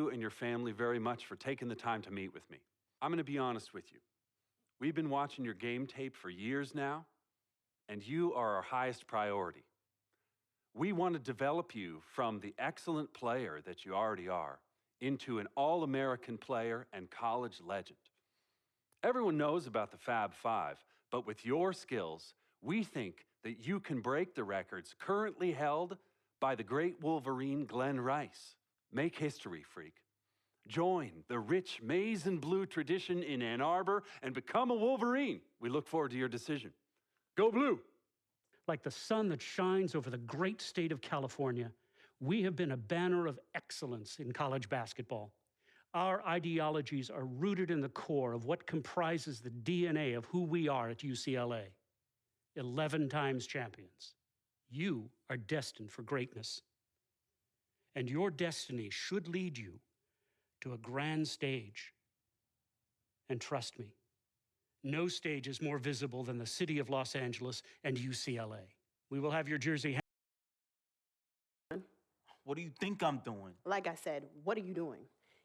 you and your family very much for taking the time to meet with me. I'm going to be honest with you. We've been watching your game tape for years now, and you are our highest priority. We want to develop you from the excellent player that you already are into an All-American player and college legend. Everyone knows about the Fab Five, but with your skills, we think that you can break the records currently held by the great Wolverine Glenn Rice. Make history, freak. Join the rich maize and blue tradition in Ann Arbor and become a Wolverine. We look forward to your decision. Go Blue! Like the sun that shines over the great state of California, we have been a banner of excellence in college basketball. Our ideologies are rooted in the core of what comprises the DNA of who we are at UCLA. 11 times champions. You are destined for greatness. And your destiny should lead you to a grand stage. And trust me, no stage is more visible than the city of Los Angeles and UCLA. We will have your jersey. What do you think I'm doing? Like I said, what are you doing?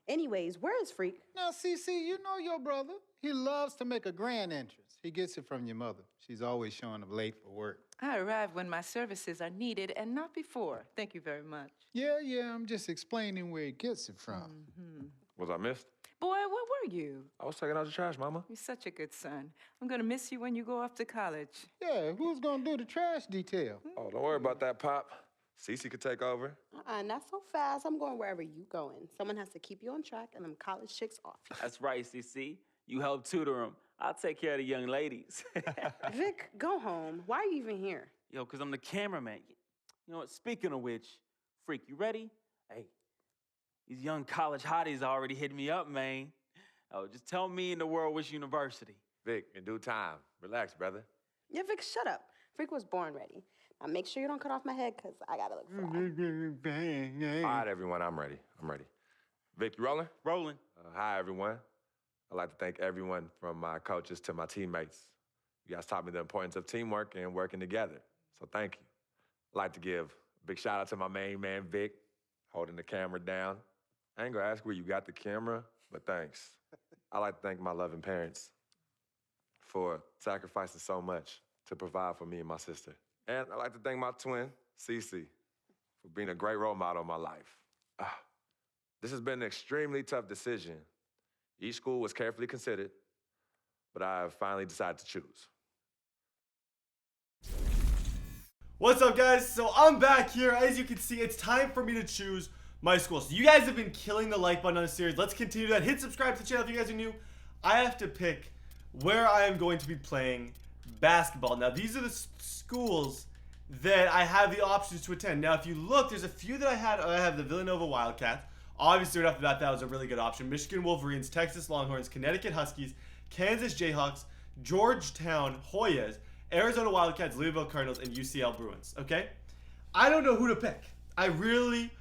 Anyways, where is Freak? Now, CC, you know your brother. He loves to make a grand entrance. He gets it from your mother. She's always showing up late for work. I arrive when my services are needed and not before. Thank you very much. Yeah, I'm just explaining where he gets it from. Was I missed? Boy, where were you? I was taking out the trash, Mama. You're such a good son. I'm gonna miss you when you go off to college. Yeah, who's gonna do the trash detail? Oh, don't worry about that, Pop. Cece could take over. Not so fast. I'm going wherever you going. Someone has to keep you on track and them college chicks off you. That's right, CC. You help tutor them. I'll take care of the young ladies. Vic, go home. Why are you even here? Yo, because I'm the cameraman. You know what? Speaking of which, Freak, you ready? Hey, these young college hotties already hit me up, man. Oh, just tell me in the world which university. Vic, in due time. Relax, brother. Yeah, Vic, shut up. Freak was born ready. Now make sure you don't cut off my head, because I gotta look fly. All right, everyone, I'm ready. Vic, you rolling? Rolling. Hi, everyone. I'd like to thank everyone from my coaches to my teammates. You guys taught me the importance of teamwork and working together, so thank you. I'd like to give a big shout out to my main man, Vic, holding the camera down. I ain't gonna ask where you got the camera, but thanks. I'd like to thank my loving parents for sacrificing so much to provide for me and my sister. And I'd like to thank my twin, Cece, for being a great role model in my life. This has been an extremely tough decision. Each school was carefully considered, but I have finally decided to choose. What's up, guys? So I'm back here. As you can see, it's time for me to choose my school. So you guys have been killing the like button on this series. Let's continue that. Hit subscribe to the channel if you guys are new. I have to pick where I am going to be playing basketball. Now, these are the schools that I have the options to attend. Now, if you look, there's a few that I had. I have the Villanova Wildcats. Obviously, right off the bat, that was a really good option. Michigan Wolverines, Texas Longhorns, Connecticut Huskies, Kansas Jayhawks, Georgetown Hoyas, Arizona Wildcats, Louisville Cardinals, and UCL Bruins, okay? I don't know who to pick. I really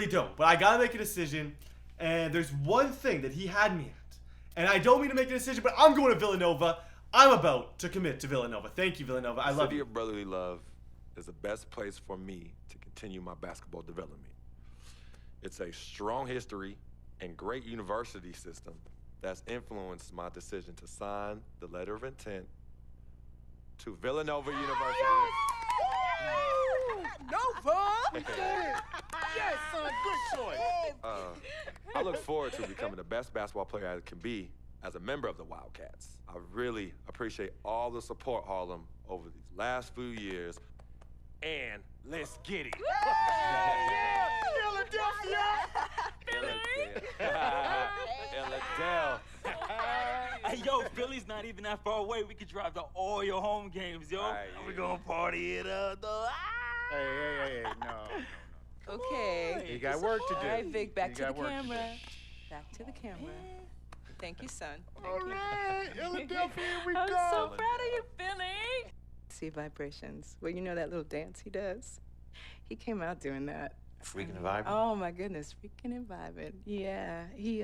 don't. But I gotta make a decision, and there's one thing that he had me at. And I don't mean to make a decision, but I'm going to Villanova. I'm about to commit to Villanova. Thank you, Villanova. I love you. The city of brotherly love is the best place for me to continue my basketball development. It's a strong history and great university system that's influenced my decision to sign the letter of intent to Villanova University. Nova! Yes, son, good choice. I look forward to becoming the best basketball player I can be as a member of the Wildcats. I really appreciate all the support, Harlem, over these last few years. And let's get it. Philadelphia. Hey, yo, Philly's not even that far away. We could drive to all your home games, yo. Right, We're gonna party it up, though. Hey, no. Okay. You got work to do. All right, Vic, back to the work to camera. Back to the camera. Thank you, son. All right, Philadelphia, here we I'm go. so proud of you, Billy. See vibrations. Well, you know that little dance he does? He came out doing that. Freaking and vibing? Oh, my goodness. Freaking and vibing. Yeah. He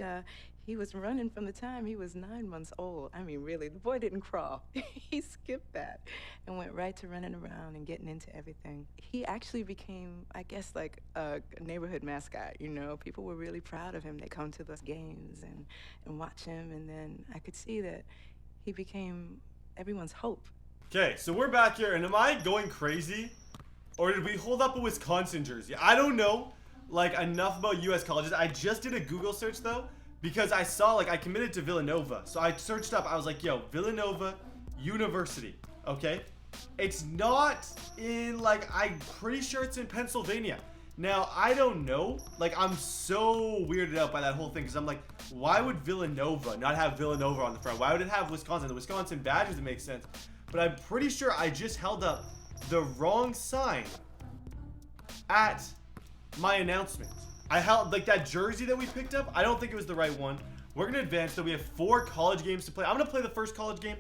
He was running from the time he was 9 months old. I mean, really, the boy didn't crawl. He skipped that and went right to running around and getting into everything. He actually became, I guess, like a neighborhood mascot, you know? People were really proud of him. They come to the games and watch him, and then I could see that he became everyone's hope. Okay, so we're back here, and am I going crazy? Or did we hold up a Wisconsin jersey? I don't know, like, enough about U.S. colleges. I just did a Google search, though, because I saw, like, I committed to Villanova. So I searched up, I was like, yo, Villanova University, okay? It's not in, like, I'm pretty sure it's in Pennsylvania. Now, I don't know. Like, I'm so weirded out by that whole thing, because I'm like, why would Villanova not have Villanova on the front? Why would it have Wisconsin? The Wisconsin badge doesn't make sense. But I'm pretty sure I just held up the wrong sign at my announcement. I held, like, that jersey that we picked up, I don't think it was the right one. We're going to advance, so we have 4 college games to play. I'm going to play the first college game,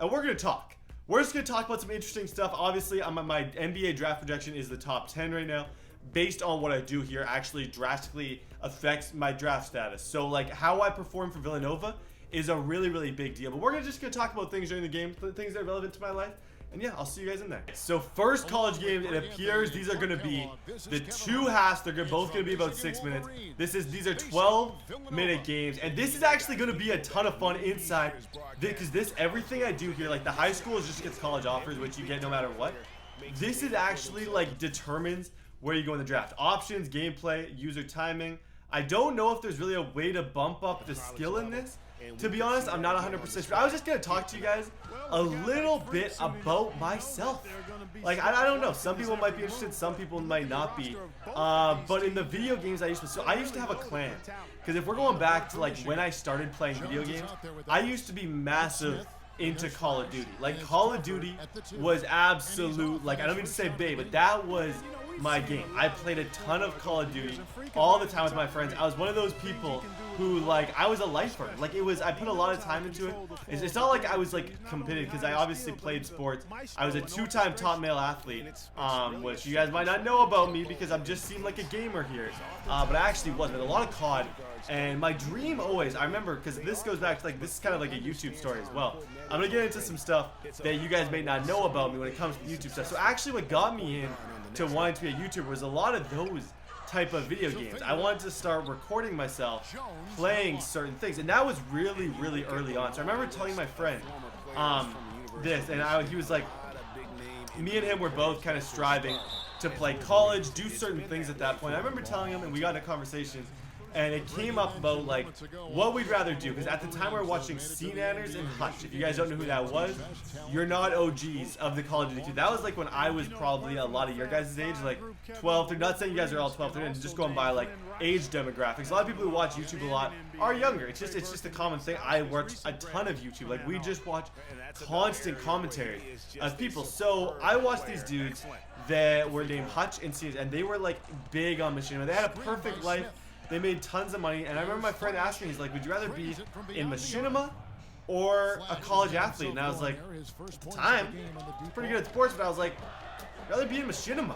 and we're going to talk. We're just going to talk about some interesting stuff. Obviously, my NBA draft projection is the top 10 right now. Based on what I do here actually drastically affects my draft status. So, like, how I perform for Villanova is a really, really big deal. But we're just going to talk about things during the game, things that are relevant to my life. And yeah, I'll see you guys in there. So first college game, it appears these are going to be the 2 halves. They're both going to be about 6 minutes. These are 12-minute games, and this is actually going to be a ton of fun inside, because everything I do here, like the high school is just gets college offers, which you get no matter what. This is actually like determines where you go in the draft. Options, gameplay, user timing. I don't know if there's really a way to bump up the skill in this. To be honest, I'm not 100% sure. I was just going to talk to you guys a little bit about myself. Like, I don't know. Some people might be interested. Some people might not be. But in the video games I used to have a clan. Because if we're going back to, like, when I started playing video games, I used to be massive into Call of Duty. Like, Call of Duty was absolute, like, I don't mean to say babe, but that was my game. I played a ton of Call of Duty all the time with my friends. I was one of those people who, like, I was a lifer. Like, I put a lot of time into it. It's not like I was, like, committed, because I obviously played sports. I was a 2-time top male athlete, which you guys might not know about me because I'm just seem like a gamer here. But I actually was, but a lot of COD. And my dream always, I remember, because this goes back to, like, this is kind of like a YouTube story as well. I'm going to get into some stuff that you guys may not know about me when it comes to YouTube stuff. So actually what got me in to wanting to be a YouTuber was a lot of those type of video games. I wanted to start recording myself playing certain things, and that was really, really early on. So I remember telling my friend this, and he was like, me and him were both kind of striving to play college, do certain things at that point. I remember telling him, and we got into conversations, and it came up about, like, what we'd rather do. Because at the time we were watching Nanners and Hutch. If you guys don't know who that was, you're not OGs of the Call of Duty. That was, like, when I was probably a lot of your guys' age, like 12. They're not saying you guys are all 12, they're just going by, like, age demographics. A lot of people who watch YouTube a lot are younger. It's just a common thing. I watch a ton of YouTube. Like, we just watch constant commentary of people. So I watched these dudes that were named Hutch and Nanners, and they were, like, big on machinima. They had a perfect life. They made tons of money, and I remember my friend asking me, he's like, would you rather be in machinima or a college athlete? And I was like, at the time, I was pretty good at sports, but I was like, I'd rather be in machinima.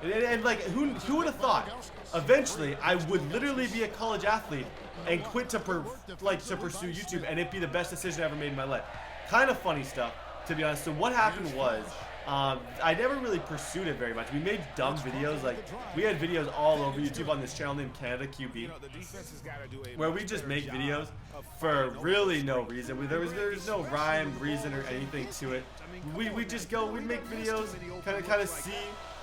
And like, who would have thought eventually I would literally be a college athlete and quit to pursue YouTube, and it'd be the best decision I ever made in my life. Kind of funny stuff, to be honest. So what happened was, I never really pursued it very much. We made dumb videos. Like, we had videos all over YouTube on this channel named Canada QB, where we just make videos for really no reason. There was no rhyme, reason, or anything to it. We'd make videos, kind of see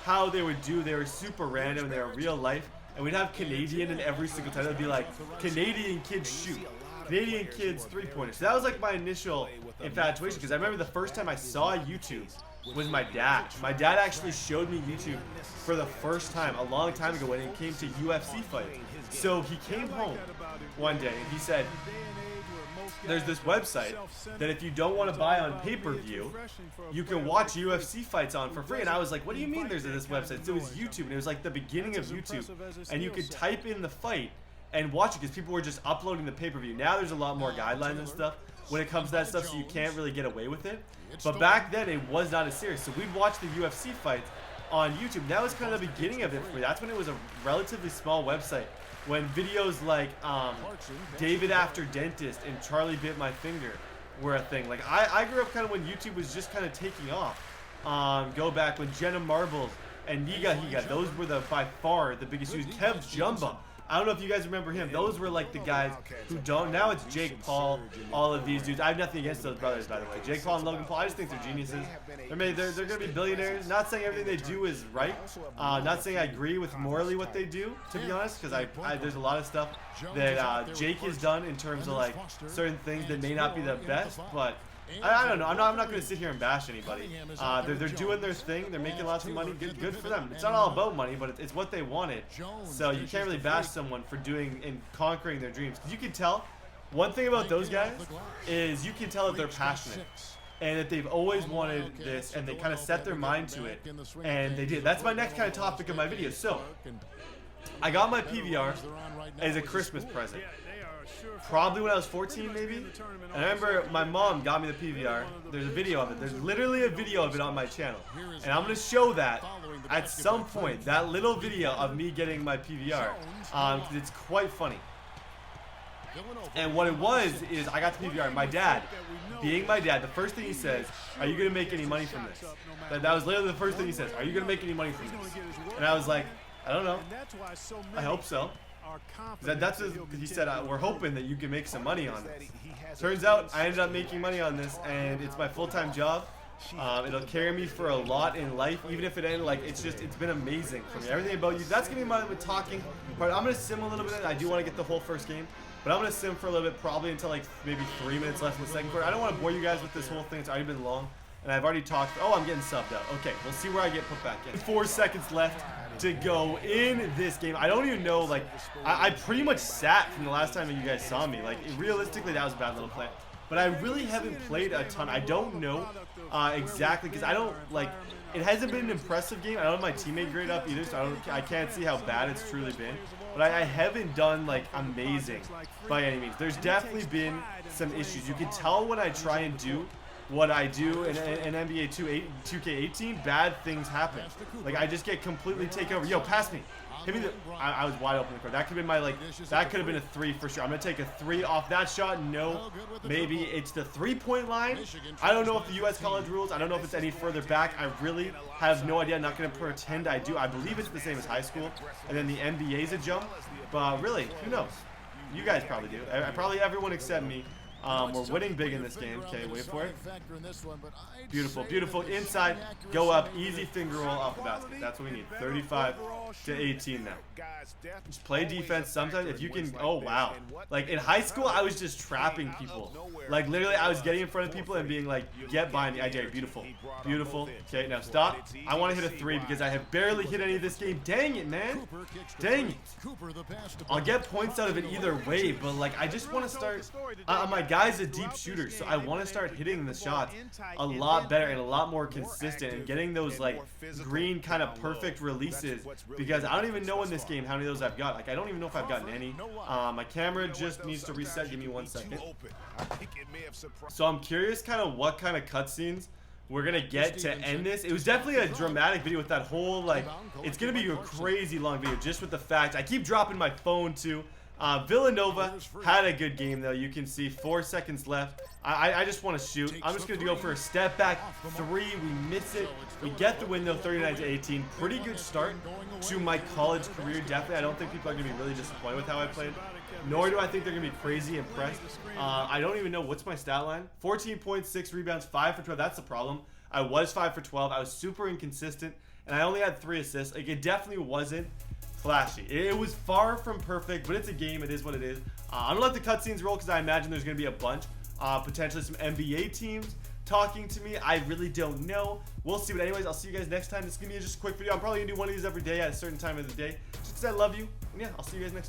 how they would do. They were super random, they were real life, and we'd have Canadian in every single time. It'd be like, Canadian kids shoot, Canadian kids three-pointers. So that was like my initial infatuation, because I remember the first time I saw YouTube was my dad. My dad actually showed me YouTube for the first time a long time ago when it came to UFC fights. So he came home one day and he said, there's this website that if you don't want to buy on pay-per-view, you can watch UFC fights on for free. And I was like, what do you mean there's this website? So it was YouTube, and it was like the beginning of YouTube. And you could type in the fight and watch it, because people were just uploading the pay-per-view. Now there's a lot more guidelines and stuff when it comes to that stuff, so you can't really get away with it. But back then, it was not as serious. So we'd watch the UFC fights on YouTube. That was kind of the beginning of it for me. That's when it was a relatively small website. When videos like David After Dentist and Charlie Bit My Finger were a thing. Like I grew up kind of when YouTube was just kind of taking off. Go back when Jenna Marbles and Niga Higa, those were by far the biggest users. Kev Jumba. I don't know if you guys remember him. Those were like the guys who don't. Now it's Jake Paul, all of these dudes. I have nothing against those brothers, by the way. Jake Paul and Logan Paul, I just think they're geniuses. They're going to be billionaires. Not saying everything they do is right. Not saying I agree with morally what they do, to be honest, because there's a lot of stuff that Jake has done in terms of like certain things that may not be the best, but I don't know. I'm not going to sit here and bash anybody. They're doing their thing. They're making lots of money. Good for them. It's not all about money, but it's what they wanted. So you can't really bash someone for doing and conquering their dreams. Because you can tell, one thing about those guys is you can tell that they're passionate. And that they've always wanted this, and they kind of set their mind to it. And they did. That's my next kind of topic of my video. So, I got my PVR as a Christmas present. Probably when I was 14, maybe. And I remember my mom got me the PVR. There's a video of it. There's literally a video of it on my channel. And I'm going to show that at some point, that little video of me getting my PVR. Because it's quite funny. And what it was is I got the PVR. My dad, being my dad, the first thing he says, "Are you going to make any money from this?" That was literally the first thing he says. "Are you going to make any money from this?" And I was like, I don't know. I hope so. That's because he said, we're hoping that you can make some money on this. Turns out I ended up making money on this, and it's my full-time job. It'll carry me for a lot in life, even if it ended like it's been amazing for me. Everything about you. That's gonna be my talking part. I'm gonna sim a little bit. I do want to get the whole first game, but I'm gonna sim for a little bit, probably until like maybe 3 minutes left in the second quarter. I don't want to bore you guys with this whole thing. It's already been long, and I've already talked. Oh, I'm getting subbed out. Okay, we'll see where I get put back in. 4 seconds left to go in this game. I don't even know, like, I pretty much sat from the last time that you guys saw me. Like, realistically, that was a bad little play. But I really haven't played a ton. I don't know exactly, because I don't, like, it hasn't been an impressive game. I don't have my teammate grade up either, so I can't see how bad it's truly been. But I haven't done, like, amazing by any means. There's definitely been some issues. You can tell when I try and do what I do in NBA 2K18, bad things happen. Like, I just get completely taken over. Yo, pass me. Hit me the... I was wide open in the court. That could have been my, like... That could have been a 3 for sure. I'm going to take a 3 off that shot. No. Maybe it's the 3-point line. I don't know if the U.S. college rules. I don't know if it's any further back. I really have no idea. I'm not going to pretend I do. I believe it's the same as high school. And then the NBA's a jump. But really, who knows? You guys probably do. Probably everyone except me. We're winning big in this game. Okay, wait for it. Beautiful, beautiful. Inside, go up, easy finger roll off the basket. That's what we need. 35-18 now. Just play defense. Sometimes if you can, oh wow. Like in high school, I was just trapping people. Like literally, I was getting in front of people and being like, get by me. I dare. Beautiful, beautiful. Okay, now stop. I want to hit a 3 because I have barely hit any of this game. Dang it, man. Dang it. I'll get points out of it either way, but like I just want to start. My guy's a deep shooter, so I want to start hitting the shots a lot better and a lot more consistent and getting those like green kind of perfect releases, because I don't even know in this game how many of those I've got. Like I don't even know if I've gotten any. My camera just needs to reset. Give me 1 second. So I'm curious kind of what kind of cutscenes we're gonna get to end this. It was definitely a dramatic video with that whole like, it's gonna be a crazy long video just with the fact I keep dropping my phone too. Villanova had a good game though. You can see 4 seconds left. I just want to shoot. I'm just going to go for a step back 3. We miss it. We get the win though, 39-18. Pretty good start to my college career. Definitely. I don't think people are going to be really disappointed with how I played. Nor do I think they're going to be crazy impressed. I don't even know what's my stat line. 14 points, 6 rebounds, 5 for 12. That's the problem. I was 5 for 12. I was super inconsistent. And I only had 3 assists. Like, it definitely wasn't flashy. It was far from perfect, but it's a game. It is what it is. I'm gonna let the cutscenes roll because I imagine there's gonna be a bunch. Potentially some NBA teams talking to me. I really don't know. We'll see. But anyways, I'll see you guys next time. This is gonna be just a quick video. I'm probably gonna do one of these every day at a certain time of the day, just because I love you. And yeah, I'll see you guys next time.